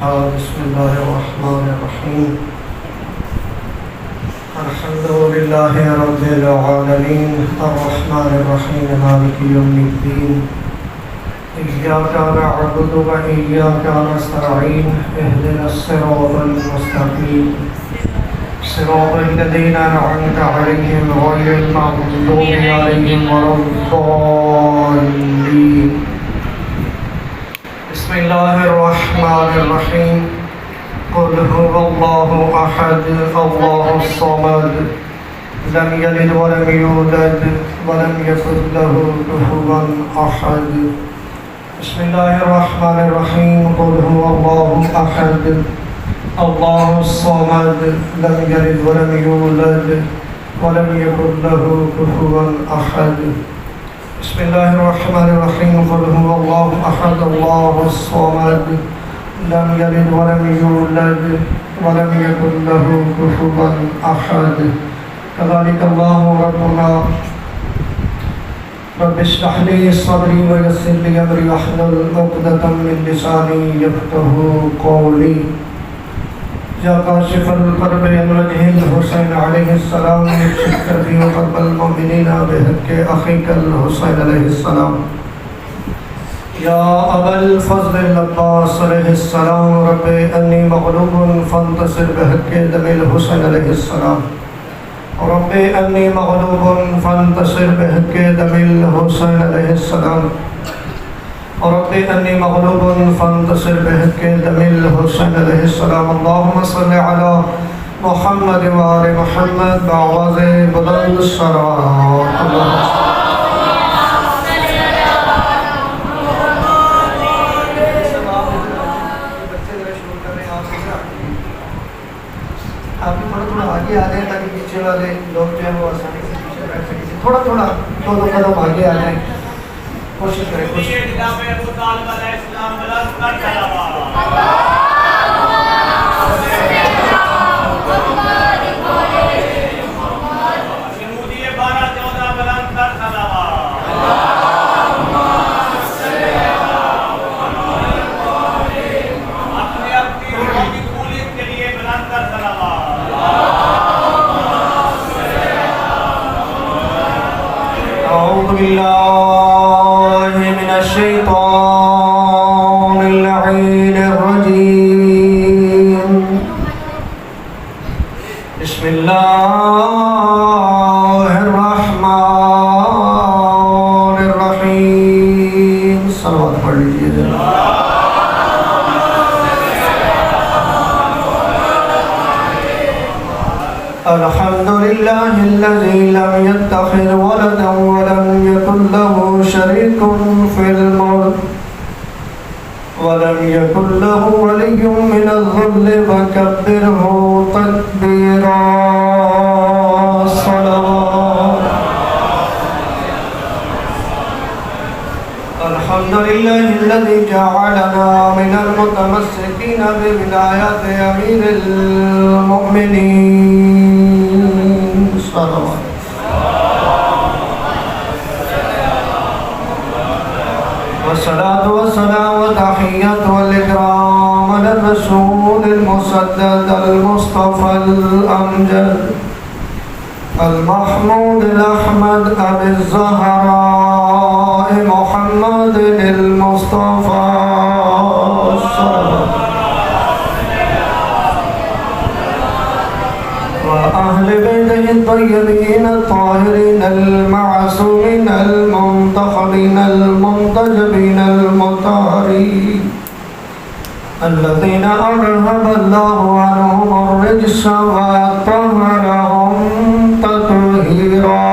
بسم الله الرحمن الرحيم. الحمد لله رب العالمين الرحمن الرحيم مالك يوم الدين. إياك نعبد وإياك نستعين اهدنا الصراط المستقيم صراط الذين أنعمت عليهم غير المغضوب عليهم ولا الضالين. بسم الله الرحمن الرحيم. قل هو الله أحد الله الصمد لم يلد ولم يولد ولم يكن له كفوا أحد. بسم الله الرحمن الرحيم. قل هو الله أحد الله الصمد لم يلد ولم يولد ولم يكن له كفوا أحد. بسم الله الرحمن الرحيم. قل هو الله أحد الله الصمد لم يلد ولم يولد ولم يكن له كفوا أحد. كذلك الله ربنا. رب اشرح لي صدري ويسر لي أمري واحلل عقدة من لساني يفقهوا قولي. يا كاشف الكرب عن وجه الحسين عليه السلام اكشف كربي وكرب المؤمنين بحق أخيك الحسين عليه السلام. يا أبا الفضل العباس عليه السلام رب أني مغلوب فانتصر بحق دم الحسين عليه السلام. رب أني مغلوب فانتصر بحق دم الحسين عليه السلام. رب أني مغلوب فانتصر بحق دم الحسين عليه السلام. اللهم صل على محمد وآل محمد بآواز بلند الصلوات. آپ بھی تھوڑا آگے آ جائیں تاکہ پیچھے والے لوگ جو ہیں وہ آسانی سے پیچھے بیٹھ سکیں. تھوڑا دو قدم آگے آ جائیں. کوشش کریں. أعوذ بالله من الشيطان اللعين الرجيم. بسم الله الرحمن الرحيم. صلوات پڑھ لیجیے. الحمد لله الذي لم يتخذ ولدا ولم يكن له شريك في الملك ولم يكن له ولي من الذل فكبره تكبيرا. صلوات. الحمد لله الذي جعلنا من المتمسكين بولاية أمير المؤمنين. صلوات. والصلاة والسلام والتحية والإكرام على الرسول المسدد المصطفى الأمجد المحمود الأحمد أبي الزهراء محمد المصطفى. وأهل بيته الطيبين الطاهرين المعصومين المنتخبين المنتجبين المطهرين الذين أذهب الله عنهم الرجس وطهرهم تطهيرا.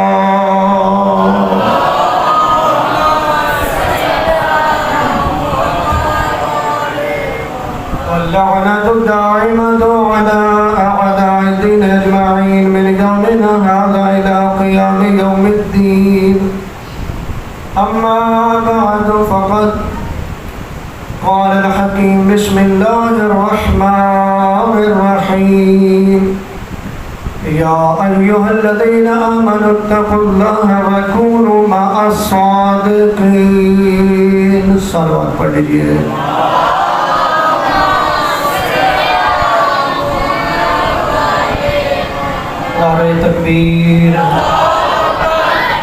واللعنة الدائمة على أعداء الدين أجمعين من يومنا هذا إلى قيام يوم الدين. أما بعد فقد قال الحكيم بسم الله الرحمن الرحيم. يا أيها الذين آمنوا اتقوا الله وكونوا مع الصادقين. صلوات پڑھ لیجیے. نعرہ تکبیر۔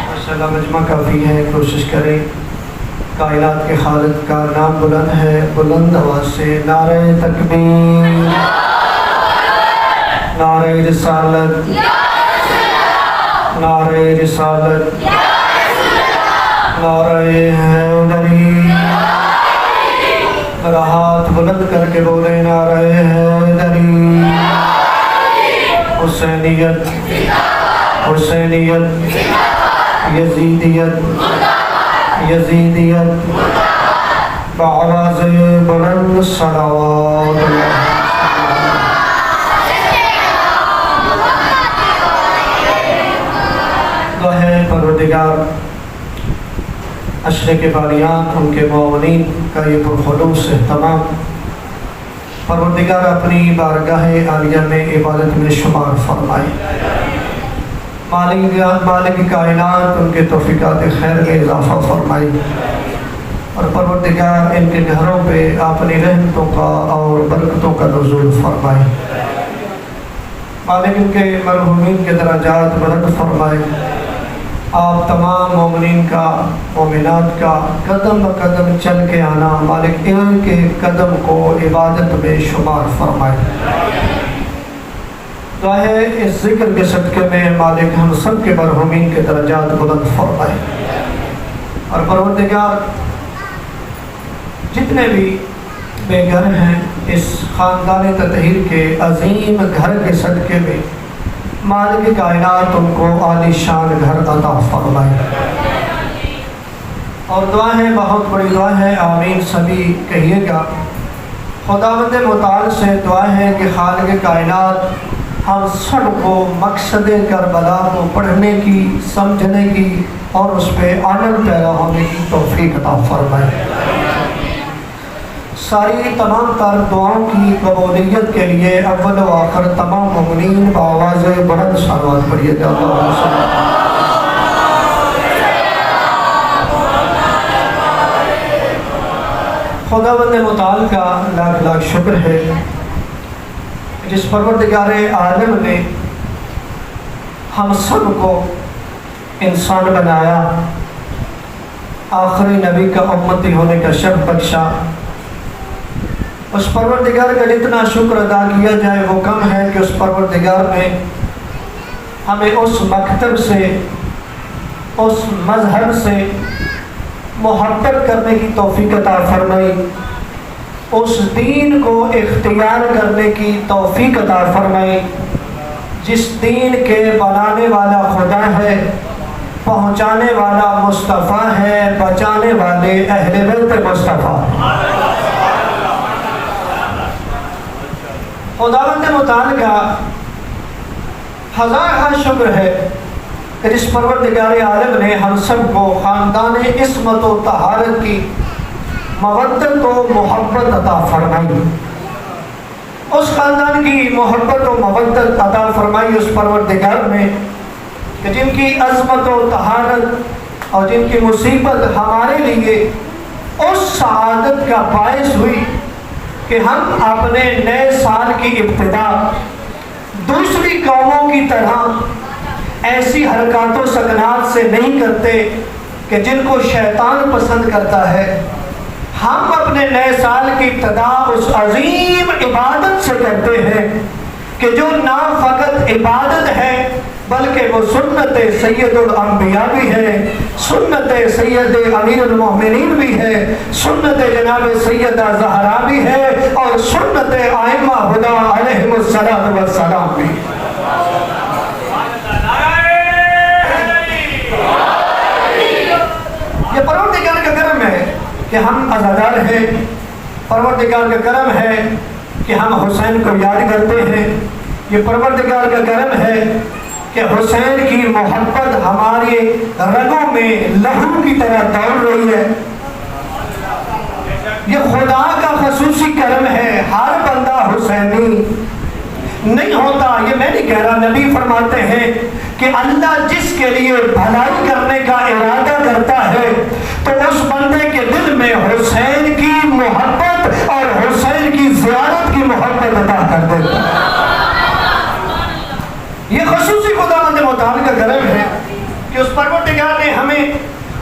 ماشاءاللہ مجمع کافی ہے، کوشش کریں۔ کائنات کے خالق کا نام بلند ہے، بلند آواز سے نعرہ تکبیر، نعرہ رسالت، نعرہ رسالت، نعرہ حیدری۔ ذرا ہاتھ بلند کر کے بولے نعرہ حیدری۔ حسینیت، حسینیت، یزیدیت، یزیدیت، بآواز بلند صلوات اللہ ہے۔ پروردگار عشر کے باریان، ان کے معاونین کا یہ پرخلوص اہتمام پروردگار اپنی بارگاہ عالیہ میں عبادت میں شمار فرمائے۔ مالک کائنات ان کے توفیقات خیر میں اضافہ فرمائے، اور پروردگار ان کے گھروں پہ اپنی رحمتوں کا اور برکتوں کا نزول فرمائے۔ مالک ان کے مرحومین کے درجات بلند فرمائے۔ آپ تمام مومنین کا، مومنات کا قدم بقدم چل کے آنا مالک ان کے قدم کو عبادت میں شمار فرمائے۔ دعا ہے اس ذکر کے صدقے میں مالک ہم سب کے مرحومین کے درجات بلند فرمائے، اور پروردگار جتنے بھی بے گھر ہیں اس خاندان تطہیر کے عظیم گھر کے صدقے میں مالک کائنات ان کو عالی شان گھر عطا فرمائے۔ اور دعا ہے، بہت بڑی دعا ہے، آمین سبھی کہیے گا۔ خداوند متعال سے دعا ہے کہ خالق کائنات ہم سب کو مقصد کربلا کو پڑھنے کی، سمجھنے کی اور اس پہ عمل پیدا ہونے کی توفیق عطا فرمائے۔ ساری تمام تر دعاؤں کی قبولیت کے لیے اول و آخر تمام مومنین بآواز بلند صلوات پڑھیے گا۔ خداوند متعال کا لاکھ لاکھ شکر ہے جس پروردگار عالم نے ہم سب کو انسان بنایا، آخری نبی کا امتی ہونے کا شرف بخشا۔ اس پروردگار کا جتنا شکر ادا کیا جائے وہ کم ہے کہ اس پروردگار نے ہمیں اس مکتب سے، اس مذہب سے محبت کرنے کی توفیق عطا فرمائی، اس دین کو اختیار کرنے کی توفیق عطا فرمائی جس دین کے بنانے والا خدا ہے، پہنچانے والا مصطفیٰ ہے، بچانے والے اہل بیت مصطفیٰ۔ خداوند متعال کا ہزارہ شکر ہے کہ جس پروردگار عالم نے ہم سب کو خاندان عصمت و طہارت کی مودت و محبت عطا فرمائی۔ اس خاندان کی محبت و مودت عطا فرمائی اس پروردگار نے کہ جن کی عظمت و طہارت اور جن کی مصیبت ہمارے لیے اس سعادت کا باعث ہوئی کہ ہم اپنے نئے سال کی ابتدا دوسری قوموں کی طرح ایسی حرکات و سکنات سے نہیں کرتے کہ جن کو شیطان پسند کرتا ہے۔ ہم اپنے نئے سال کی ابتدا اس عظیم عبادت سے کرتے ہیں کہ جو نہ فقط عبادت ہے بلکہ وہ سنت سید الانبیاء بھی ہے، سنت سید امیر المومنین بھی ہے، سنت جناب سیدہ زہرا بھی ہے، اور سنت ائمہ ہدی علیہم الصلوۃ والسلام بھی۔ یہ پروردگار کا کرم ہے کہ ہم عزادار ہیں، پروردگار کا کرم ہے کہ ہم حسین کو یاد کرتے ہیں، یہ پروردگار کا کرم ہے کہ حسین کی محبت ہمارے رگوں میں لہو کی طرح دوڑ رہی ہے۔ یہ خدا کا خصوصی کرم ہے، ہر بندہ حسینی نہیں ہوتا، یہ میں نہیں کہہ رہا، نبی فرماتے ہیں کہ اللہ جس کے لیے بھلائی کرنے کا ارادہ کرتا ہے تو اس بندے کے دل میں حسین کی محبت اور حسین کی زیارت کی محبت عطا کر دیتا ہے۔ یہ خصوصی تعالیٰ کا کرم ہے کہ اس پروردگار نے ہمیں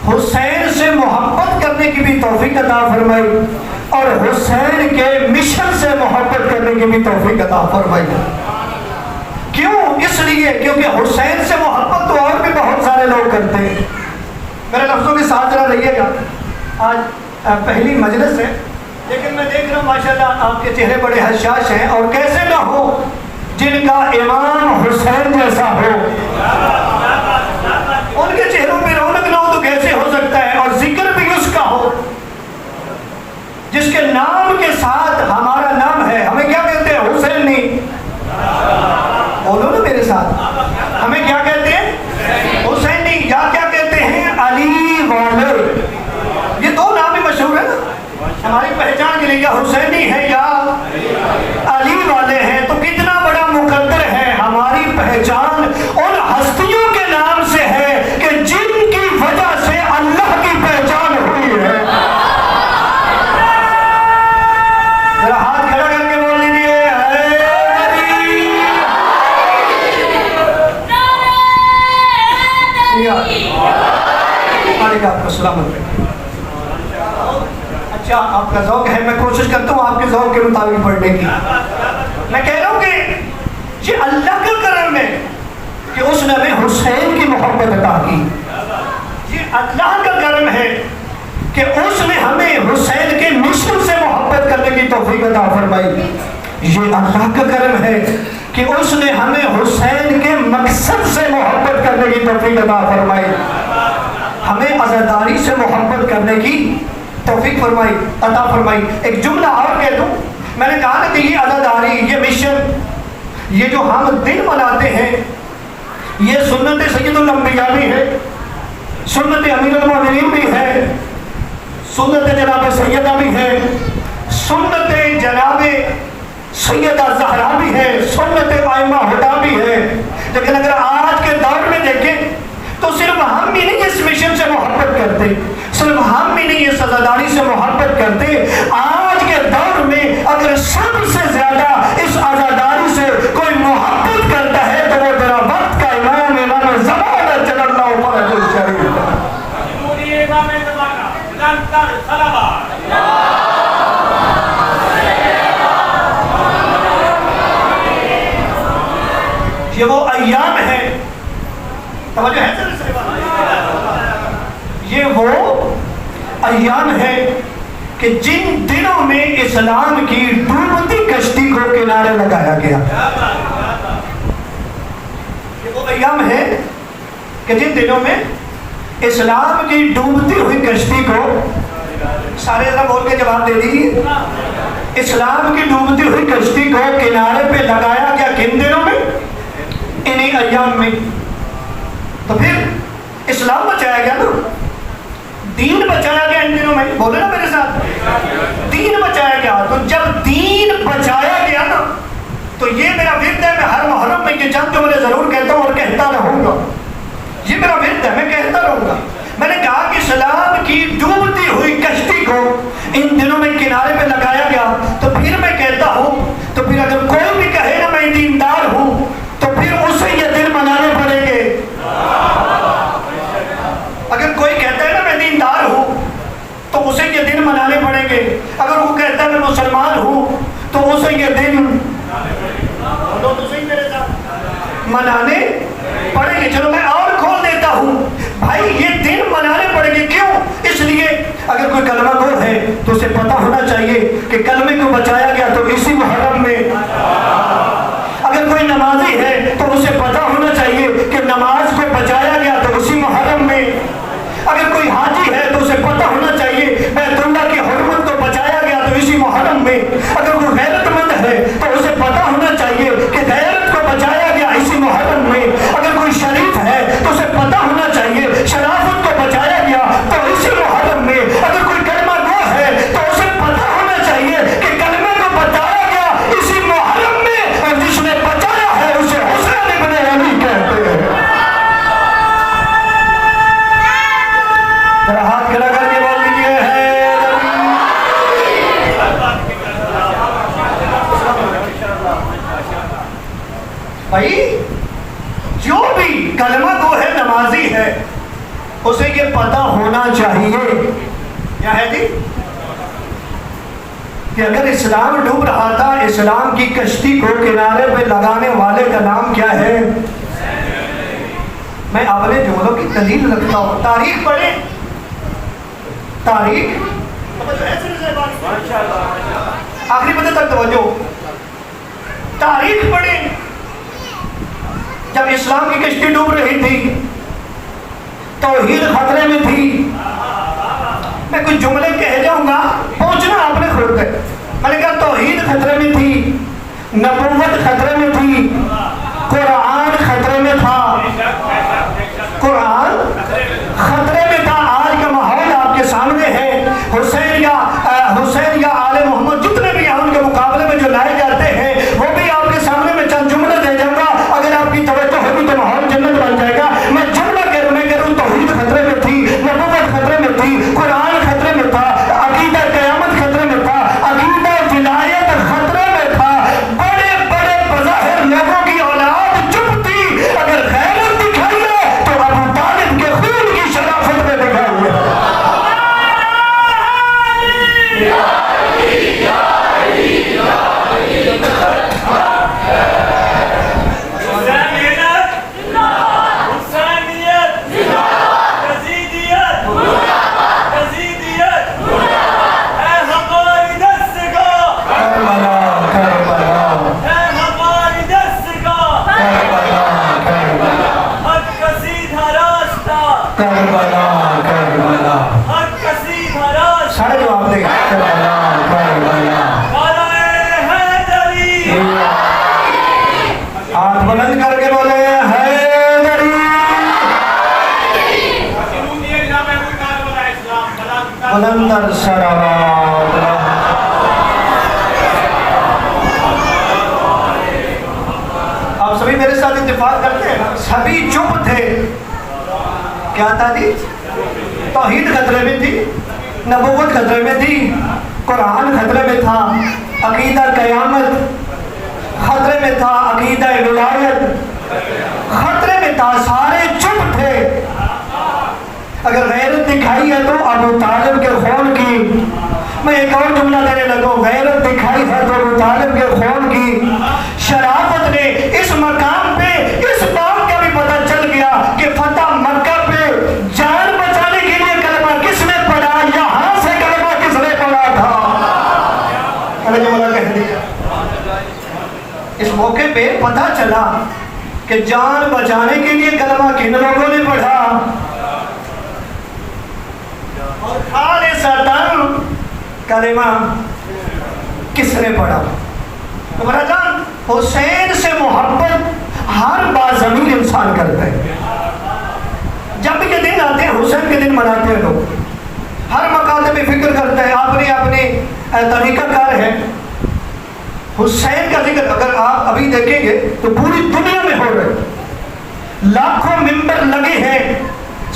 حسین سے محبت کرنے کی بھی توفیق عطا فرمائی اور حسین کے مشن سے محبت کرنے کی بھی توفیق عطا فرمائی. کیوں؟ اس لیے کیونکہ حسین سے محبت تو اور بھی بہت سارے لوگ کرتے ہیں. میرے لفظوں کے ساتھ ذرا رہیے گا. آج پہلی مجلس ہے لیکن میں دیکھ رہا ہوں ماشاءاللہ آپ کے چہرے بڑے حشاش ہیں, اور کیسے نہ ہو جن کا امام حسین جیسا ہو, ان کے چہروں پہ رونق نہ ہو تو کیسے ہو سکتا ہے. اور ذکر بھی اس کا ہو جس کے نام کے ساتھ ہمارا نام ہے. ہمیں کیا کہتے ہیں؟ حسینی. بولو نا میرے ساتھ, ہمیں کیا کہتے ہیں؟ حسینی. یا کیا کہتے ہیں؟ علی والے. یہ دو نام ہی مشہور ہے نا ہماری پہچان کے لیے, یا حسینی ہے یا علی والے ہیں. تو کتنا بڑا مقدر ہے, ہماری پہچان ان ہستیوں کے نام سے ہے کہ جن کی وجہ سے اللہ کی پہچان ہوئی ہے. ذرا ہاتھ کھڑا کر کے بول لیجیے آپ کو سلامت رہے. اچھا آپ کا ذوق ہے, میں کوشش کرتا ہوں آپ کے ذوق کے مطابق پڑھنے کی. میں کہہ رہا ہوں کہ یہ اللہ کا کرم ہے کہ اس نے ہمیں حسین کی محبت عطا کی. یہ اللہ کا کرم ہے کہ اس نے ہمیں حسین کے مشن سے محبت کرنے کی توفیق عطا فرمائی. یہ اللہ کا کرم ہے کہ اس نے ہمیں حسین کے مقصد سے محبت کرنے کی توفیق عطا فرمائی, ہمیں عزاداری سے محبت کرنے کی توفیق فرمائی عطا فرمائی. ایک جملہ اور کہہ دوں, میں نے کہا نا کہ یہ عزاداری, یہ مشن, یہ جو ہم دن مناتے ہیں, یہ سنت سید الانبیاء بھی ہے, سنت امیر المومنین بھی ہے, سنت جناب سیدہ بھی ہے, سنت جناب سیدہ زہرا بھی ہے, سنت ائمہ ہدا بھی ہے. لیکن اگر آج کے دور میں دیکھیں تو صرف ہم بھی نہیں اس مشن سے محبت کرتے, صرف ہم بھی نہیں اس عزاداری سے محبت کرتے. آج کے دور میں اگر سب سے زیادہ اس عزاداری سے کوئی محبت کرتا ہے تو وہ میرا وقت کا امام امام زمان جل اللہ فرج الشریف ہے. یہ وہ ایام ہے, توجہ ہے سر, یہ وہ ایام ہے کہ جن دنوں میں اسلام کی ڈوبتی کشتی کو کنارے لگایا گیا. یہ وہ ایام ہے کہ جن دنوں میں اسلام کی ڈوبتی ہوئی کشتی کو, سارے ذرا بول کے جواب دے دیجیے, اسلام کی ڈوبتی ہوئی کشتی کو کنارے پہ لگایا گیا کن دنوں میں؟ انہی ایام میں. تو پھر اسلام بچایا گیا نا, دین بچایا گیا ان دنوں میں. بولے نا میرے ساتھ, دین بچایا گیا. تو جب دین بچایا گیا نا تو یہ میرا ورد ہے, میں ہر محرم میں یہ چند جملے ضرور کہتا ہوں اور کہتا رہوں گا. یہ میرا ورد ہے, میں کہتا رہوں گا. میں نے کہا کہ اسلام کی ڈوبتی ہوئی کشتی کو ان دنوں میں کنارے پہ لگایا گیا. تو پھر میں کہتا ہوں, تو پھر اگر کوئی بھی کہے نا میں دیندار ہوں تو پھر اسے یہ دن منانے پڑیں گے. اگر کوئی کہتا ہے نا میں دیندار ہوں تو اسے یہ دن منانے پڑیں گے. اگر وہ کہتا ہے میں مسلمان ہوں تو اسے یہ دن منانے پڑیں گے. چلو میں اور کھول دیتا ہوں, بھائی یہ دن منانے پڑیں گے. کیوں؟ اس لیے اگر کوئی کلمہ گو ہے تو اسے پتہ ہونا چاہیے کہ کلمے کو بچایا گیا تو اسی محرم میں. اگر کوئی نمازی ہے تو اسے پتہ ہونا چاہیے کہ نماز کو بچایا گیا تو اسی محرم میں. اگر کوئی حاجی ہے تو اسے پتہ ہونا چاہیے بیت اللہ کی حرمت کو بچایا گیا تو اسی محرم میں. اگر کوئی غیرت مند ہے تو اسے پتہ ہونا چاہیے کہ غیرت کو بچایا گیا اسی محرم میں. اگر کوئی شریف ہے تو اسے پتہ ہونا چاہیے شرافت کو بچایا گیا تو اسی محرم میں. اگر کوئی کلمہ گو ہے تو اسے پتہ ہونا چاہیے کہ کلمے کو بچایا گیا اسی محرم میں, اور جس نے بچایا ہے اسے حسین ابن علی کہتے ہیں. ذرا ہاتھ کھڑا کر کے بول دیجیے ہے بھائی, جو بھی کلمہ پتہ ہونا چاہیے کیا ہے جی کہ اگر اسلام ڈوب رہا تھا، اسلام کی کشتی کو کنارے پہ لگانے والے کا نام کیا ہے؟ میں اپنے جملوں کی دلیل رکھتا ہوں، تاریخ پڑھیں، تاریخ آخری بندے تک توجہ، تاریخ پڑھیں۔ جب اسلام کی کشتی ڈوب رہی تھی، توحید خطرے میں تھی، میں کچھ جملے کہہ جاؤں گا، پہنچنا آپ نے خود ہے۔ میں نے کہا توحید خطرے میں تھی، نبوت خطرے میں تھی، قرآن خطرے میں تھا، قرآن خطرے میں تھا۔ آج کا ماحول آپ کے سامنے ہے، حسین یا آل محمد جتنے بھی ان کے مقابلے میں جو لائے جاتے ہیں، وہ بھی آپ کے سامنے میں چند جملے دے جاؤں گا، اگر آپ کی توجہ ہوگی تو ماحول جنت بن جائے گا۔ میں جملہ کہوں توحید خطرے میں تھی، نبوت خطرے میں تھی، قرآن خطرے میں تھا، عقیدہ قیامت خطرے میں تھا، عقیدہ ولایت خطرے میں تھا، بڑے بڑے بظاہر لوگوں کی اولاد چپ تھی، اگر غیرت دکھائی ہے تو ابو طالب کے خون کی شرافت میں دکھائی ہے۔ سارے جواب دیں ہاتھ بلند کر کے بولے حیدری، بلندر سرات۔ آپ سبھی میرے ساتھ اتفاق کرتے ہیں نا؟ سبھی چپ تھے، کیا تھا جی؟ توحید خطرے میں تھی، نبوت خطرے میں تھی، قرآن خطرے میں تھا، عقیدہ قیامت خطرے میں تھا، عقیدہ ولایت خطرے میں تھا، سارے چپ تھے۔ اگر غیرت دکھائی ہے تو ابو طالب کے خون کی۔ میں ایک اور جملہ دینے لگا، غیرت دکھائی ہے تو ابو طالب کے خون کی۔ شرافت نے اس مقام پہ اس بات کا بھی پتہ چل گیا کہ فتح مکہ پہ جان بچانے کے لیے کلمہ کس نے پڑھا، یہاں سے کلمہ کس نے پڑھا تھا۔ اس موقع پہ پتہ چلا کہ جان بچانے کے لیے کلمہ کن لوگوں نے پڑھا، اور خالصتاً کلمہ کس نے پڑھا۔ تو برا جان، حسین سے محبت ہر باضمیر انسان کرتا ہے۔ جب یہ دن آتے ہیں، حسین کے دن مناتے ہیں لوگ، ہر مقاصد میں فکر کرتے ہیں، اپنے طریقہ کار ہے۔ حسین کا ذکر اگر آپ ابھی دیکھیں گے تو پوری دنیا میں ہو رہے، لاکھوں ممبر لگے ہیں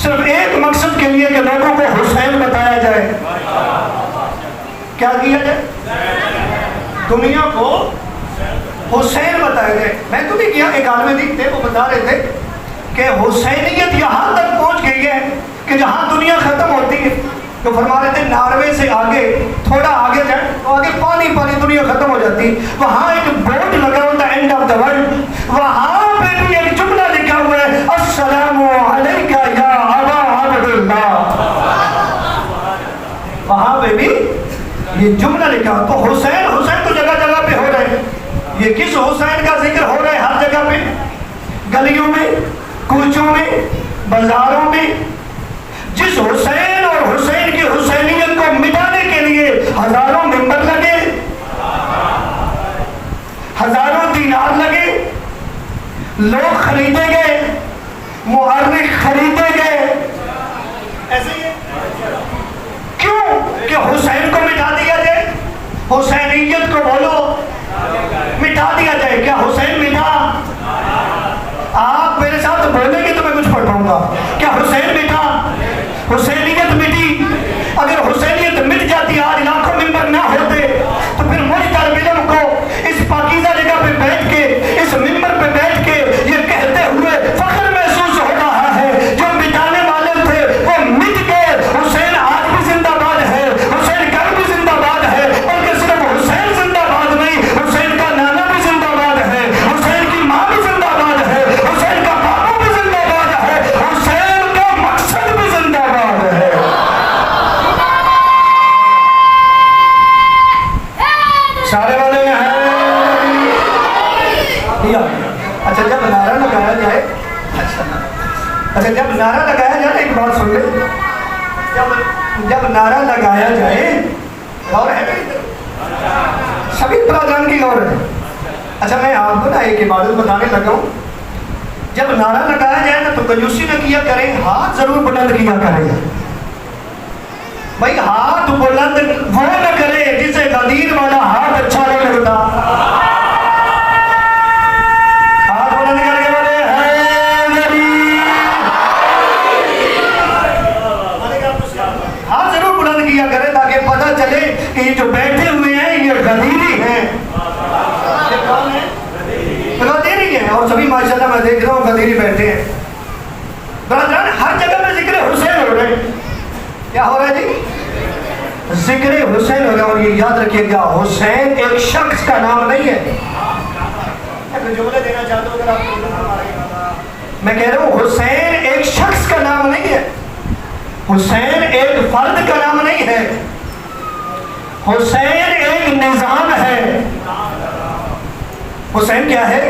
صرف ایک مقصد کے لیے کہ لوگوں کو حسین بتایا جائے۔ کیا کیا جائے؟ دنیا کو حسین بتایا جائے۔ میں تو بھی کیا، ایک عالم دین تھے، وہ بتا رہے تھے کہ حسینیت یہاں تک پہنچ گئی ہے کہ جہاں دنیا ختم ہوتی ہے، تو فرما رہے تھے ناروے سے آگے تھوڑا آگے جائیں تو آگے پانی دنیا ختم ہو جاتی، وہاں ایک بورڈ لگا ہوتا ہے اینڈ آف دا ورلڈ، وہاں پہ بھی ایک جملہ لکھا ہوا ہے السلام علیکہ یا ابا عبداللہ، وہاں پہ بھی یہ جملہ لکھا۔ تو حسین تو جگہ جگہ پہ ہو رہے ہیں۔ یہ کس حسین کا ذکر ہو رہا ہے؟ ہر جگہ پہ، گلیوں میں، کوچوں میں، بازاروں میں۔ جس حسین اور حسین کی حسینیت کو مٹانے کے لیے ہزاروں ممبر لگے، ہزاروں دینار لگے، لوگ خریدے گئے، محرک خریدے گئے، ایسے ہی ہے۔ کیوں؟ کہ حسین کو مٹا دیا جائے، حسینیت کو بولو مٹا دیا جائے۔ کیا حسین مٹا؟ آپ میرے ساتھ بولیں گے تو میں کچھ پڑھاؤں گا۔ کیا حسین مٹا؟ حسینیت مٹی؟ اگر حسینیت مٹ جاتی، آج لاکھوں ممبر نہ ہوتے، تو پھر مجھ طالب علم کو اس پاکیزہ جگہ پہ بیٹھ کے، اس ممبر پہ بیٹھ کے یہ کہتے ہوئے فخر محسوس ہو رہا ہے جو مٹانے والے تھے وہ مٹ ابھی آ گیا. اچھا جب نعرہ لگایا جائے اچھا جب نعرہ لگایا جائے ایک بات سن لیں, جب نعرہ لگایا جائے, غور ہے سبھی برادران کی غور ہے. اچھا میں آپ کو نا ایک عبادت بتانے لگا ہوں. جب نعرہ لگایا جائے نا تو کنجوسی نہ کیا کریں, ہاتھ ضرور بلند کیا کریں. بھائی ہاتھ بلند وہ نہ کرے جسے غدیر والا ہاتھ اچھا نہیں لگتا. ہاتھ بلند کر کے بولے ہے غریب. ہاتھ ضرور بلند کیا کرے تاکہ پتہ چلے کہ یہ جو بیٹھے ہوئے ہیں یہ غدیری ہیں. غدیری ہیں اور سبھی ماشاءاللہ میں دیکھ رہا ہوں غدیری بیٹھے ہیں. برادران ہر جگہ میں ذکر حسین ہو رہے ہیں. کیا ہو رہا ہے جی؟ ذکر حسین ہو رہا ہے. اور یہ یاد رکھیے گا حسین ایک شخص کا نام نہیں ہے. میں جملے دینا چاہتا ہوں اگر آپ میں کہہ رہا ہوں حسین ایک شخص کا نام نہیں ہے. حسین ایک فرد کا نام نہیں ہے. حسین ایک نظام ہے. حسین کیا ہے؟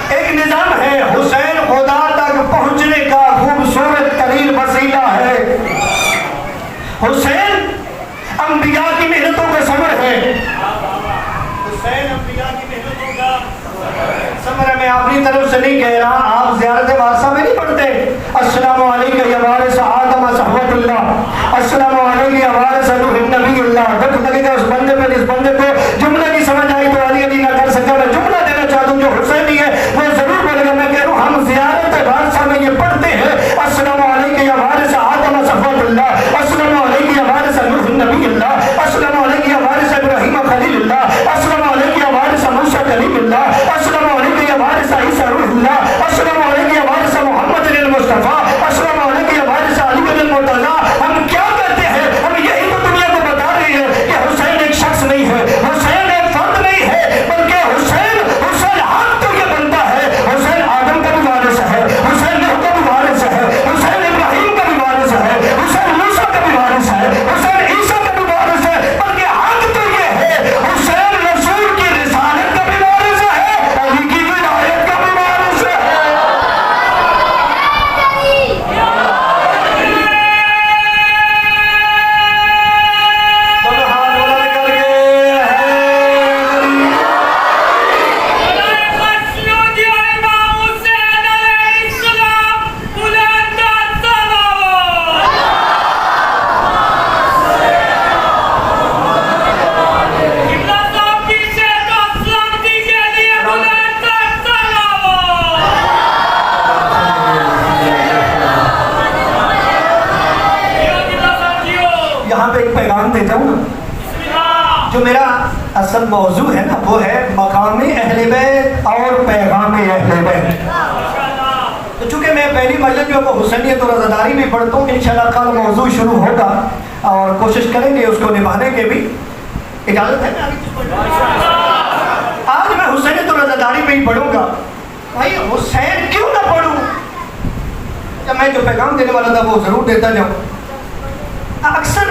ایک نظام ہے. حسین خدا تک پہنچنے کا خوبصورت ترین وسیلہ ہے. حسین انبیاء کی محنتوں کا ثمر ہے. حسین انبیاء کی محنتوں کا ثمر ہے. میں اپنی طرف سے نہیں کہہ رہا, آپ زیارت وارثہ میں نہیں پڑھتے السلام علیکم یا وارث آدم صحبت اللہ, السلام علیکم یا وارث روح النبی اللہ. دکھ لگے گا اس بندے پہ جس بندے کو جملے کی سمجھ آئی تو علی علی نہ کر سکتا. میں جملہ دینا چاہتا ہوں جو حسینی ہے وہ ضرور بولے گا. میں کہہ رہا ہوں ہم زیارت وارثہ میں یہ پڑھتے ہیں السلام علیکم یا وارث آدم صحبت اللہ, السلام علیکم یا وارث روح النبی اللہ, السلام علیکم یا وارث ابراہیم خلیل اللہ, السلام علیکم یا وارث موسیٰ کلیم اللہ, السلام علیکم یا وارث عیسیٰ روح اللہ, السلام علیکم یا وارث محمد المصطفیٰ, السلام علیکم یا وارث علی المرتضیٰ. ہم کیا کہتے ہیں؟ ہم یہی تو دنیا کو بتا رہے ہیں کہ حسین ایک شخص نہیں ہے, حسین ایک فرد نہیں ہے, بلکہ حسین حق تو یہ بنتا ہے حسین آدم کا بھی وارث ہے, حسین نوح کا بھی وارث ہے, حسین ابراہیم کا بھی وارث ہے, حسین موسیٰ کا بھی وارث ہے, حسین عیسیٰ کا بھی وارث ہے, بلکہ حق تو یہ ہے حسین رسول کی رسالت کا بھی وارث ہے, علی کی ولایت کا بھی وارث ہے. یہاں پہ ایک پیغام دیتا ہوں نا, جو میرا اصل موضوع ہے نا وہ ہے مقام اہل بیت اور پیغام اہل بیت. تو چونکہ میں پہلی مجلس جو ہے حسینیت اور عزاداری بھی پڑھتا ہوں, انشاءاللہ کل موضوع شروع ہوگا اور کوشش کریں گے اس کو نبھانے کے بھی. اجازت ہے آج میں حسینیت اور عزاداری پہ ہی پڑھوں گا. بھائی حسین کیوں نہ پڑھوں؟ جب میں جو پیغام دینے والا تھا وہ ضرور دیتا جاؤں. اکثر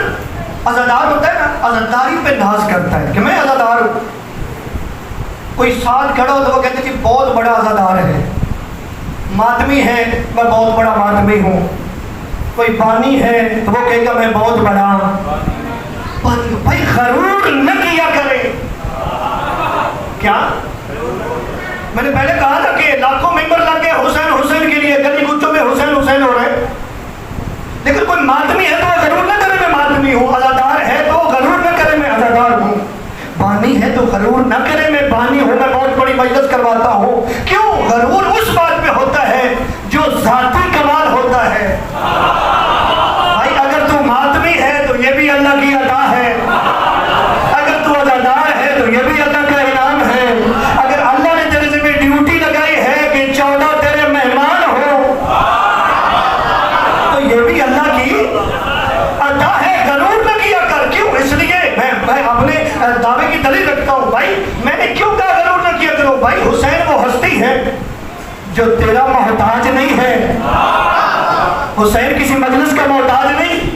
عزادار ہوتا ہے نا, عزاداری پہ ناز کرتا ہے کہ میں عزادار ہوں. کوئی ساتھ کھڑا ہو تو وہ کہتے ہیں کہ بہت بڑا عزادار ہے. ماتمی ہے, میں بہت بڑا ماتمی ہوں. کوئی بانی ہے تو وہ کہے گا میں بہت بڑا بانی ہوں. بھائی غرور نہ کیا کرے. کیا میں نے پہلے کہا تھا کہ لاکھوں ممبر لگ کے حسین حسین کے لیے گلی گچوں میں حسین حسین ہو رہے, لیکن کوئی ماتمی ہے تو وہ غرور نہ کرے میں ماتمی ہوں. عزادار ہے تو غرور نہ کرے میں عزادار ہوں. بانی ہے تو غرور نہ کرے میں بانی ہوں, میں بہت بڑی مجلس کرواتا ہوں. کیوں؟ غرور اس بات پہ ہوتا ہے جو ذاتی کمال ہوتا ہے. بھائی اگر تو ماتمی ہے تو یہ بھی اللہ کی عطا ہے, اگر تو عزادار ہے تو یہ بھی اللہ کا انعام ہے. اگر اللہ نے تیرے ذمہ ڈیوٹی لگائی ہے کہ 14 تیرے مہمان ہو تو یہ بھی اللہ کی عطا ہے. غرور نہ کیا کر. کیوں؟ اس لیے میں اپنے دعوے کی دلیل رکھتا ہوں. بھائی میں نے کیوں کہا غرور نہ کیا کرو؟ بھائی حسین وہ ہستی ہے جو تیرا محتاج نہیں ہے. حسین کسی مجلس کا محتاج نہیں,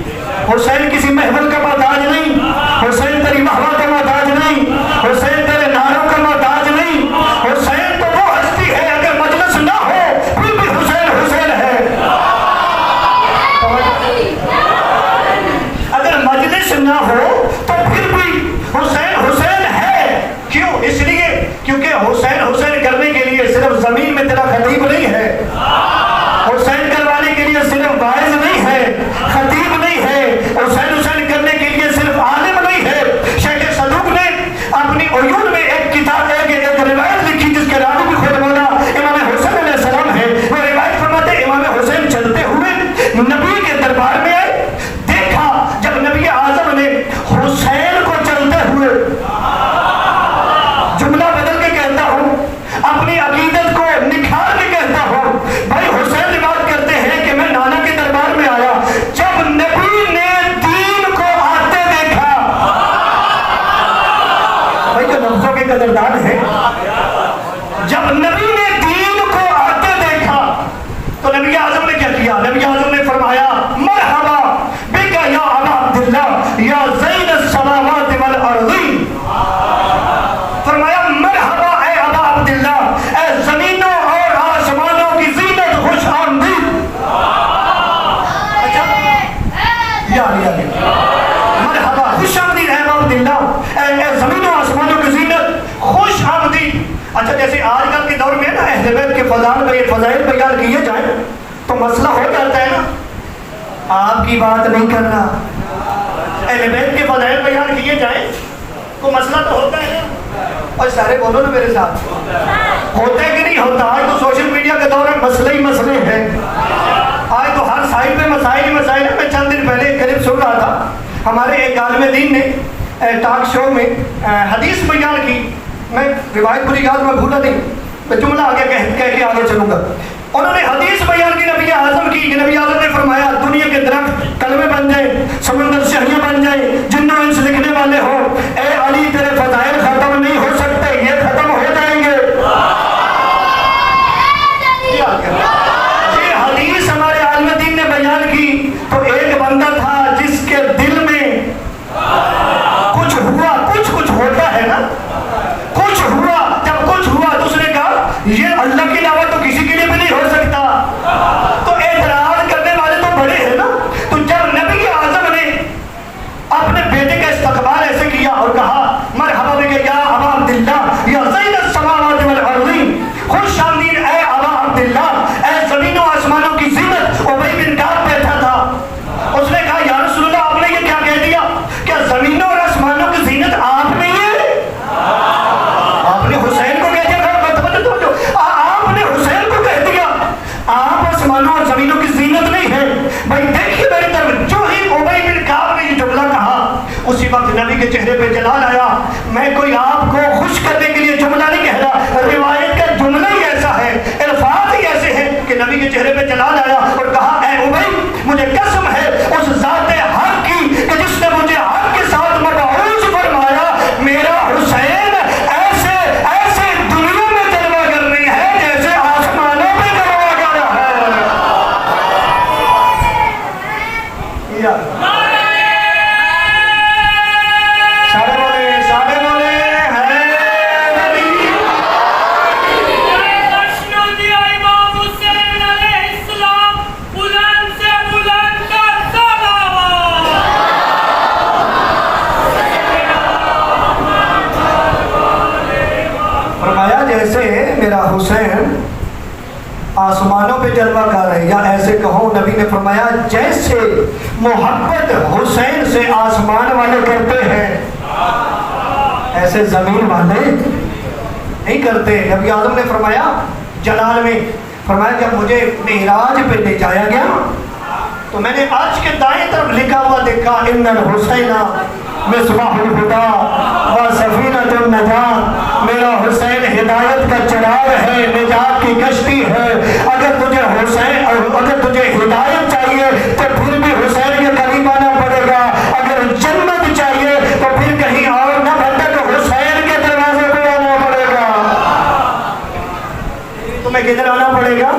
حسین کسی محفل کا محتاج نہیں, حسین تیری محوا کا محتاج نہیں, حسین تیرے نعروں کا محتاج نہیں. حسین تو وہ کیونکہ حسین حسین کرنے کے لیے صرف زمین میں تیرا خطیب نہیں ہے، حسین کروانے کے لیے صرف واعظ نہیں ہے، خطیب نہیں ہے، حسین حسین کرنے کے لیے صرف عالم نہیں ہے۔ شیخ صدوق نے اپنی عیون میں ایک کتاب ایک روایت لکھی جس کے راوی بھی خود مولا امام حسین علیہ السلام ہے۔ وہ روایت فرماتے امام حسین چلتے ہوئے نبی کے دربار میں آئے، دیکھا جب نبی اعظم نے حسین کو چلتے ہوئے، جملہ بدل کے کہتا ہوں، اپنی عقیدت کو نکھار کے کہتا ہوں، بھائی حسین کی بات کرتے ہیں کہ میں نانا کے دربار میں آیا، جب نبی نے دین کو آتے دیکھا، بھائی جو لفظوں کے قدردان ہے، جب نبی نے دین کو آتے دیکھا تو نبی اعظم نے کیا کیا؟ نبی اعظم نے فرمایا مرحبا بکا یا ابا عبداللہ یا زین السماوات والارضین، فرمایا مرحبا اے ابا عبداللہ، اے زمینوں اور آسمانوں کی زینت، خوش آمدید۔ اچھا مرحبا خوش آمدید اے ابا عبداللہ، اے زمینوں آسمانوں کی زینت، خوش آمدید۔ اچھا جیسے آج کل کے دور میں نا اہل بیت کے فضائل بیان کیے جائیں تو مسئلہ ہو جاتا ہے نا، آپ کی بات نہیں کرنا، اہل بیت کے فضائل بیان کیے جائیں تو مسئلہ تو ہوتا ہے نا، اور سارے بولو نا میرے ساتھ، ہوتا ہے کہ نہیں ہوتا؟ آج تو سوشل میڈیا کے دور میں مسئلے ہی مسئلے ہیں، آج تو ہر سائٹ پہ مسائل ہی مسائل ہیں۔ میں چند دن پہلے ایک کلپ سن رہا تھا، ہمارے ایک عالم دین نے ٹاک شو میں حدیث بیان کی، میں روایت پوری یاد میں بھولا نہیں، میں جملہ آگے کہہ کے آگے چلوں گا۔ انہوں نے حدیث بیان کی نبی اعظم کی، کہ نبی اعظم نے فرمایا دنیا کے درخت کلمے بن جائیں، سمندر شہیاں بن جائیں، جنوں انس لکھنے والے ہوں، اے علی تیرے فضائل ختم نہیں ہو سکتے، یہ ختم ہو جائیں گے۔ یہ حدیث ہمارے عالم دین نے بیان کی تو ایک بندہ تھا جس کے دل میں کچھ ہوا، کچھ ہوتا ہے نا، کچھ ہوا، جب کچھ ہوا تو اس نے کہا یہ اللہ کے علاوہ تو کسی کے لیے بھی نہیں ہو سکتا، تو اعتراض کرنے والے تو بڑے ہیں نا۔ تو جب نبی اعظم نے اپنے بیٹے کا استقبال ایسے کیا اور کہا مرحبا بک یا ابا عبداللہ یا زین السماوات والارضین، خوش آمدید اے ابا عبداللہ، اے زمینوں آسمانوں کی زینت۔ ابی بن کعب بیٹھا تھا، اس نے کہا یا رسول اللہ آپ نے یہ کیا کہہ دیا؟ کیا زمینوں اور آسمانوں کی زینت آپ نے آپ نے حسین کو کہہ دیا؟ آپ نے حسین کو کہہ دیا، آپ آسمانوں اور زمینوں کی زینت نہیں ہے؟ بھائی دیکھیے میری طرف، جو ہی ابی بن کعب نے یہ جملہ کہا اسی وقت نبی کے چہرے پہ جلال آیا۔ میں کوئی آپ کو خوش کرنے کے لیے جملہ نہیں کہہ رہا، روایت کا جملہ ہی ایسا ہے، الفاظ ہی ایسے ہیں کہ نبی کے چہرے پہ جلال آیا اور کہا اے ابی مجھے قسم ہے اس ذات حق کی کہ جس نے مجھے حق کے ساتھ مبعوث فرمایا، میرا حسین ایسے ایسے دنیا میں جلوہ کرنی ہے جیسے آسمانوں میں جلوہ کر رہا ہے۔ سارے بولے فرمایا جیسے میرا حسین آسمانوں پہ جلوہ کر ہے، یا ایسے کہو نبی نے فرمایا جیسے محبت حسین سے آسمان والے کرتے ہیں ایسے زمین والے نہیں کرتے۔ نبی اعظم نے فرمایا جلال میں، فرمایا جب مجھے معراج پہ لے جایا گیا تو میں نے عرش کے دائیں طرف لکھا ہوا دیکھا ان الحسین مصباح الہدی و سفینۃ النجات، میرا حسین ہدایت کا چراغ ہے، نجات کی کشتی ہے۔ اگر تجھے حسین، اگر تجھے ہدایت چاہیے تو پھر بھی حسین کے قریب آنا پڑے گا، اگر جنت چاہیے تو پھر کہیں اور نہ بندہ تو حسین کے دروازے پہ آنا پڑے گا۔ تمہیں کدھر آنا پڑے گا؟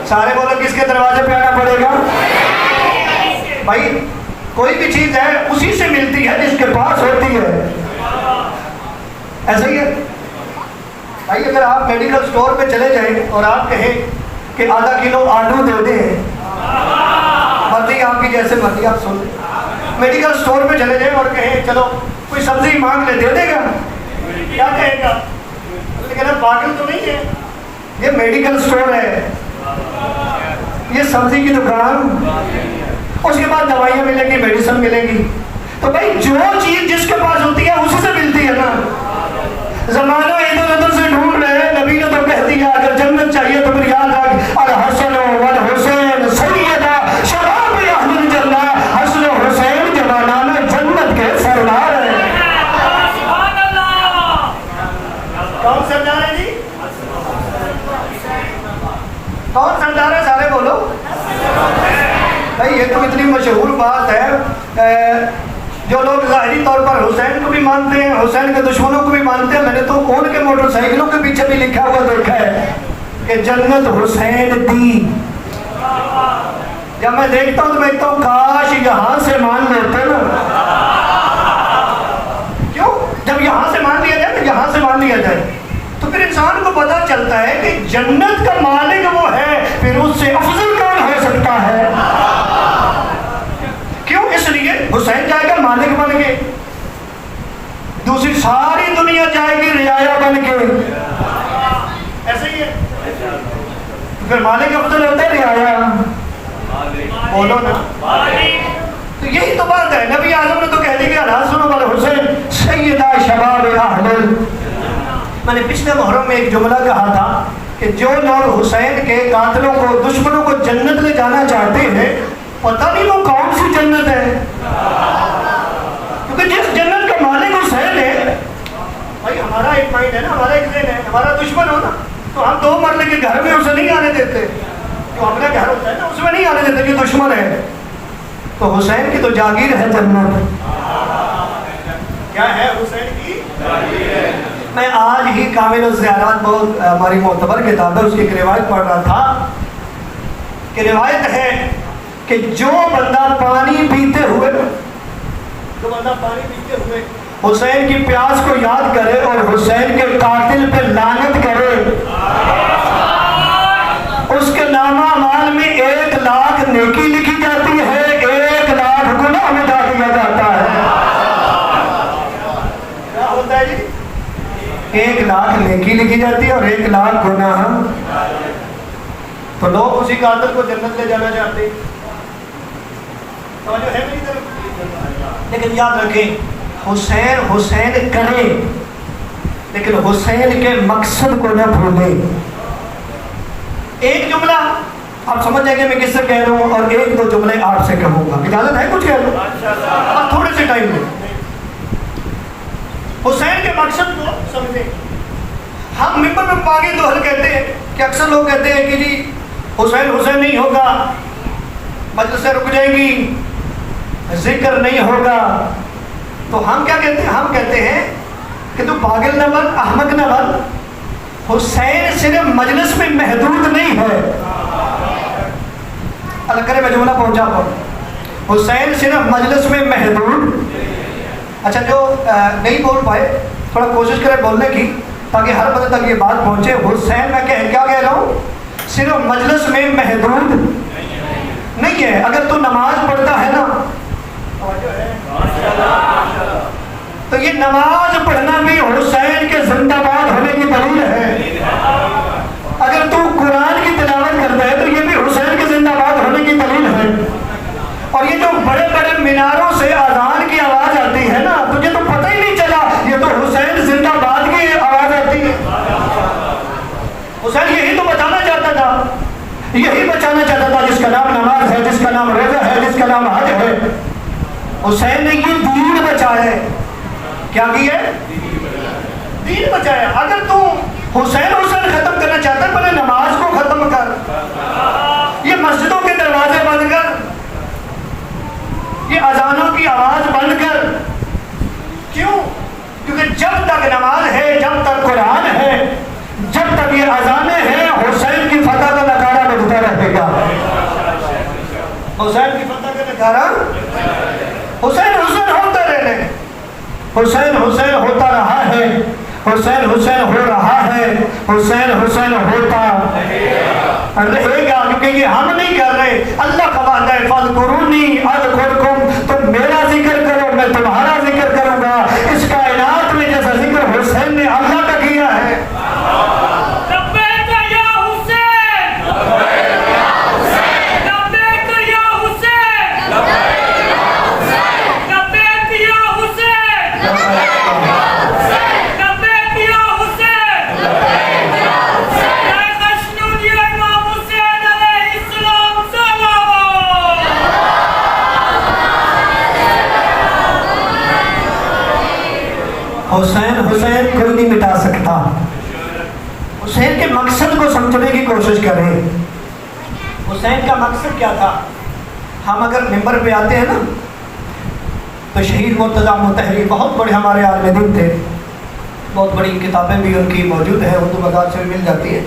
سارے بولو کس کے دروازے پہ آنا پڑے گا؟ بھائی کوئی بھی چیز ہے اسی سے ملتی ہے جس کے پاس ہوتی ہے، ایسا ہی ہے بھائی۔ اگر آپ میڈیکل سٹور پہ چلے جائیں اور آپ کہیں کہ آدھا کلو آلو دے دیں، مرضی آپ کی جیسے مرضی آپ سن لیں، میڈیکل سٹور پہ چلے جائیں اور کہیں چلو کوئی سبزی مانگ لے، دے دے گا؟ کیا کہے گا؟ لیکن پاگل تو نہیں ہے، یہ میڈیکل سٹور ہے، یہ سبزی کی دکان، اس کے بعد دوائیاں ملیں گی، میڈیسن ملے گی. تو بھائی جو چیز جس کے پاس ہوتی ہے اسی سے ملتی ہے نا. زمانہ ادھر ادھر سے ڈھونڈ رہے ہیں، نبی نے تو کہہ دیا اگر جنت چاہیے تو پھر یاد رکھ الحسن والحسین سیدا شباب اہل الجنہ. حسن و حسین جوانان جنت کے سردار ہیں. کون سردار ہے جی؟ کون سردار ہے؟ سارے بولو بھائی. یہ تو اتنی مشہور بات ہے، جو لوگ ظاہری طور پر حسین کو بھی مانتے ہیں، حسین کے دشمنوں کو بھی مانتے ہیں. میں نے تو ان کے موٹر سائیکلوں کے پیچھے بھی لکھا ہوا دیکھا ہے کہ جنت حسین دی. جب میں دیکھتا ہوں تو میں کہتا ہوں کاش یہاں سے مان لیتے نا. کیوں؟ جب یہاں سے مان لیا جائے نا، یہاں سے مان لیا جائے تو پھر انسان کو پتہ چلتا ہے کہ جنت کا مالک وہ ہے، پھر اس سے افضل کون ہو سکتا ہے؟ کیوں؟ اس لیے حسین جائے گا مالک بن کے، دوسری ساری دنیا جائے گی رعایا بن کے. ایسے ہی ہے. پھر مالک افضل ہوتا ہے رعایا؟ بولو نا. تو یہی تو بات ہے. نبی اعظم نے تو کہہ دی کہ الحسن والحسین سیدا شباب اہل. میں نے پچھلے محرم میں ایک جملہ کہا تھا کہ جو لوگ حسین کے قاتلوں کو، دشمنوں کو جنت لے جانا چاہتے ہیں، پتہ نہیں وہ کون سی جنت ہے. کیونکہ جس جنت کا مالک حسین ہے، بھائی ہمارا ایک مائنڈ ہے نا، ہمارا ایک ذہن ہے. ہمارا دشمن ہو نا تو ہم 2 مرلے کے گھر میں اسے نہیں آنے دیتے. جو اپنا گھر ہوتا ہے نا اس میں نہیں آنے دیتے کہ دشمن ہے. تو حسین کی تو جاگیر ہے جنت. کیا ہے حسین کی جاگیر ہے. میں آج ہی کامل الزیارات، بہت ہماری معتبر کتاب ہے، اس کی ایک روایت پڑھ رہا تھا کہ روایت ہے کہ جو بندہ پانی پیتے ہوئے حسین کی پیاس کو یاد کرے اور حسین کے قاتل پہ لعنت کرے، اس کے نامہ اعمال میں 1,00,000 نیکی لکھی جاتی ہے، 1,00,000 گناہ مٹا دیا جاتا ہے. کیا ہوتا ہے جی؟ 1,00,000 نیکی لکھی جاتی ہے اور 1,00,000 گناہ. تو لوگ اسی قاتل کو جنت لے جانا چاہتے ہیں. توجہ ہے میری طرف؟ لیکن یاد رکھیں حسین حسین کرے، لیکن حسین کے مقصد کو نہ بھولے. ایک جملہ آپ سمجھ جائیں گے میں کس سے کہہ رہا ہوں، اور 1-2 جملے آپ سے کہوں گا. اجازت ہے کچھ کہہ لوں؟ اب تھوڑے سے ٹائم میں حسین کے مقصد کو سمجھیں. ہم ممبر میں پاگی دوہل کہتے ہیں کہ اکثر لوگ کہتے ہیں کہ جی حسین حسین نہیں ہوگا، مجلسیں رک جائیں گی، ذکر نہیں ہوگا. تو ہم کیا کہتے ہیں؟ ہم کہتے ہیں کہ تو پاگل نہ بن، احمق نہ بن. حسین صرف مجلس میں محدود نہیں ہے. اللہ کرے میں جملہ پہنچا پاؤں. حسین صرف مجلس میں محدود. اچھا جو نہیں بول پائے تھوڑا کوشش کرے بولنے کی تاکہ ہر بندے تک یہ بات پہنچے. حسین میں کیا کہہ رہا ہوں؟ صرف مجلس میں محدود نہیں ہے. اگر تو نماز پڑھتا ہے نا تو یہ نماز پڑھنا بھی حسین کے زندہ باد ہونے کی دلیل ہے. اگر تو قرآن کی تلاوت کرتا ہے تو یہ بھی حسین کے زندہ باد ہونے کی دلیل ہے. اور یہ جو بڑے بڑے میناروں سے اذان کی آواز آتی ہے نا، تجھے تو پتہ ہی نہیں چلا یہ تو حسین زندہ باد کی آواز آتی ہے. حسین یہی تو بچانا چاہتا تھا، یہی بچانا چاہتا تھا جس کا نام نماز ہے، جس کا نام روزہ ہے، جس کا نام حج ہے. حسین نے یہ دین بچایا ہے. کیا کیا ہے؟ دین بچایا. اگر تو حسین ختم کرنا چاہتا ہے پہلے نماز کو ختم کر، یہ مسجدوں کے دروازے بند کر، یہ اذانوں کی آواز بند کر. کیوں؟ کیونکہ جب تک نماز ہے، جب تک قرآن ہے، جب تک یہ اذانیں ہیں، حسین کی فتح کا نعرہ بجتا رہے گا. حسین کی فتح کا نعرہ، حسین حسین ہوتا رہنے، حسین حسین ہوتا رہا ہے، حسین حسین ہو رہا ہے، حسین حسین ہوتا رہے گا. کیونکہ یہ ہم نہیں کر رہے، اللہ کا وعدہ ہے فاذکرونی اذکرکم، تم میرا ذکر کرو میں تمہارا ذکر کروں گا. اس کائنات میں جیسا ذکر حسین نے حسین حسین کوئی نہیں مٹا سکتا. حسین کے مقصد کو سمجھنے کی کوشش کریں. حسین کا مقصد کیا تھا؟ ہم اگر ممبر پہ آتے ہیں نا تو شہید مرتضیٰ مطہری بہت بڑے ہمارے عالم دین تھے، بہت بڑی کتابیں بھی ان کی موجود ہیں، اردو مدارس سے مل جاتی ہے.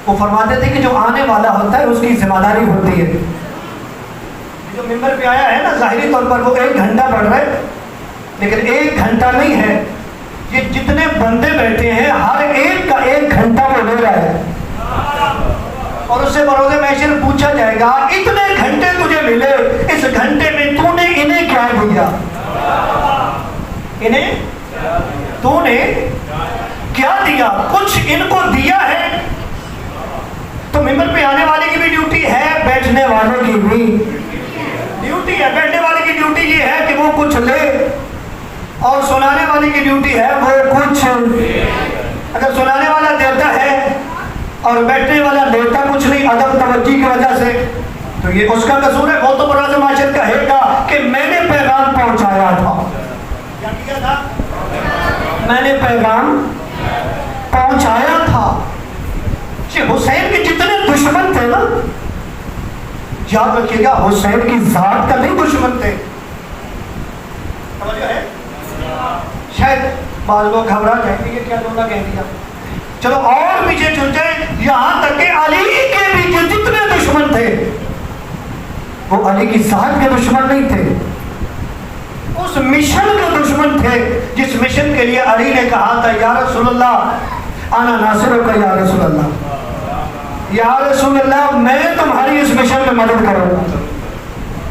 وہ فرماتے تھے کہ جو آنے والا ہوتا ہے اس کی ذمہ داری ہوتی ہے. جو ممبر پہ آیا ہے نا ظاہری طور پر وہ 1 گھنٹہ پڑھ رہا ہے، لیکن 1 گھنٹہ نہیں ہے، یہ جتنے بندے بیٹھے ہیں ہر ایک کا 1 گھنٹہ وہ لے رہا ہے. اور اس سے بروز محشر پوچھا جائے گا اتنے گھنٹے تجھے ملے، اس گھنٹے میں تو نے انہیں کیا دیا؟ انہیں تو نے کیا دیا؟ کچھ ان کو دیا ہے. تو ممبر پہ آنے والے کی بھی ڈیوٹی ہے، بیٹھنے والے کی بھی ڈیوٹی ہے. بیٹھنے والے کی ڈیوٹی یہ ہے کہ وہ کچھ لے، اور سنانے والے کی ڈیوٹی ہے وہ کچھ. اگر سنانے والا دیتا ہے اور بیٹھنے والا لیتا کچھ نہیں عدم توجہ کی وجہ سے، تو یہ اس کا قصور ہے. وہ تو براز معاشر کہے گا کہ میں نے پیغام پہنچایا تھا. کیا کیا تھا؟ میں نے پیغام پہنچایا تھا. حسین کے جتنے دشمن تھے نا، یاد رکھیے گا حسین کی ذات کا نہیں دشمن تھے. سمجھ ہے؟ شاید بعض لوگ گھبرا جائیں گے یہ کیا دونوں کہہ دیا. چلو اور پیچھے چل جائیں، یہاں تک کہ علی کے بھی جو جتنے دشمن تھے وہ علی کی ذات کے دشمن نہیں تھے، اس مشن کے دشمن تھے جس مشن کے لیے علی نے کہا تھا یا رسول اللہ انا ناصرک یا رسول اللہ، یا رسول اللہ میں تمہاری اس مشن میں مدد کروں گا.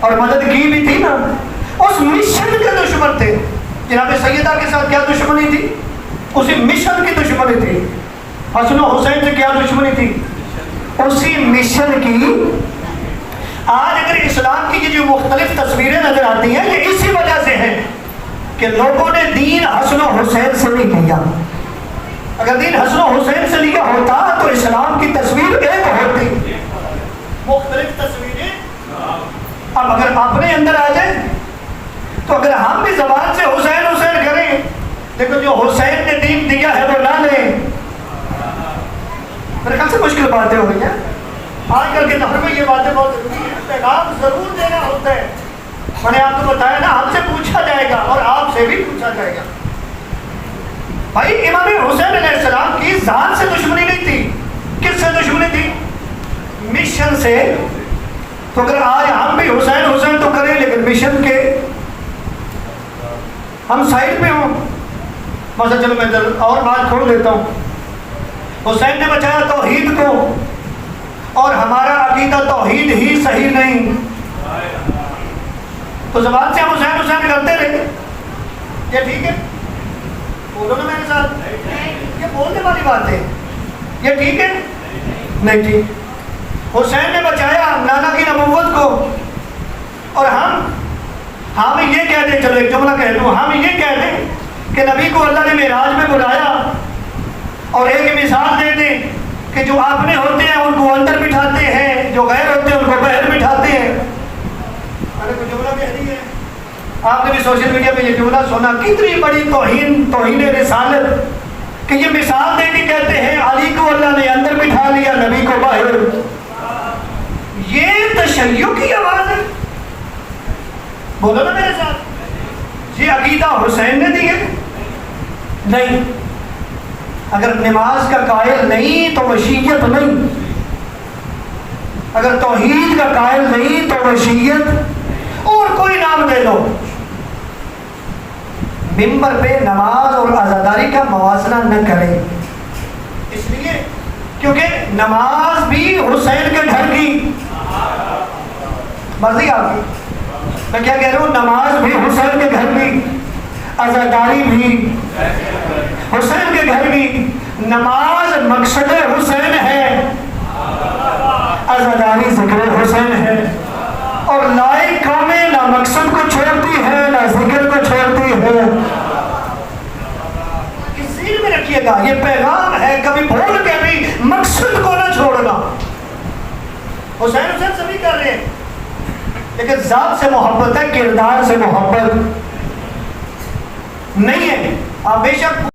اور مدد کی بھی تھی نا. اس مشن کے دشمن تھے. جناب سیدہ کے ساتھ کیا دشمنی تھی؟ اسی مشن کی دشمنی تھی. حسن و حسین سے کیا دشمنی تھی؟ اسی مشن کی. آج اگر اسلام کی جو مختلف تصویریں نظر آتی ہیں یہ اسی وجہ سے ہیں کہ لوگوں نے دین حسن و حسین سے نہیں لیا. اگر دین حسن و حسین سے لیا ہوتا تو اسلام کی تصویر ایک ہوتی. مختلف تصویریں. اب اگر اپنے اندر آ جائے تو اگر ہم بھی زبان سے حسین حسین کریں لیکن جو حسین نے دین دیا ہے وہ نہ لیں، میرے خیال سے مشکل باتیں ہو رہی ہیں. آج کل کے دور میں یہ باتیں بہت ضروری ہیں. پیغام ضرور دینا ہوتا ہے. میں نے آپ کو بتایا نا ہم سے پوچھا جائے گا اور آپ سے بھی پوچھا جائے گا. بھائی امام حسین علیہ السلام کی ذات سے دشمنی نہیں تھی. کس سے دشمنی تھی؟ مشن سے. تو اگر آج ہم بھی حسین حسین تو کریں لیکن مشن کے ہم سائڈ پہ ہوں. مثلا چلو میں اور بات کھول دیتا ہوں. حسین نے بچایا توحید کو اور ہمارا عقیدہ توحید ہی صحیح نہیں، تو زبان سے ہم حسین حسین کرتے رہے. یہ ٹھیک ہے؟ بولو نا میرے ساتھ، یہ بولنے والی بات ہے. یہ ٹھیک ہے؟ نہیں ٹھیک. حسین نے بچایا نانا کی نبوت کو اور ہم یہ کہہ دیں، چلو ایک جملہ کہہ دوں، ہم یہ کہہ دیں کہ نبی کو اللہ نے معراج میں بلایا اور ایک مثال دے دیں کہ جو اپنے ہوتے ہیں ان کو اندر بٹھاتے ہیں، جو غیر ہوتے ہیں ان کو باہر بٹھاتے ہیں. ارے کوئی جملہ کہہ دی ہے. آپ نے بھی سوشل میڈیا پہ یہ جملہ سنا، کتنی بڑی توہین رسالت کہ یہ مثال دے کے کہتے ہیں علی کو اللہ نے اندر بٹھا لیا نبی کو باہر. یہ تشیع کی آواز ہے. بولو نا میرے ساتھ، یہ عقیدہ حسین نے دی ہے؟ نہیں. اگر نماز کا قائل نہیں تو مشیت نہیں، اگر توحید کا قائل نہیں تو مشیت، اور کوئی نام دے دو. ممبر پہ نماز اور عزاداری کا موازنہ نہ کریں، اس لیے کیونکہ نماز بھی حسین کے گھر کی مرضی. آپ کی میں کیا کہہ رہا ہوں، نماز بھی حسین کے گھر کی، عزاداری بھی حسین کے گھر کی. نماز مقصد حسین ہے، عزاداری ذکر حسین ہے. اور لائے قومیں نہ مقصد کو چھوڑتی ہے نہ ذکر کو چھوڑتی ہے. اس ذہن میں رکھیے گا یہ پیغام ہے، کبھی بھول کے بھی مقصد کو نہ چھوڑنا. حسین حسین سبھی کر رہے ہیں لیکن ذات سے محبت ہے، کردار سے محبت نہیں ہے. بے شک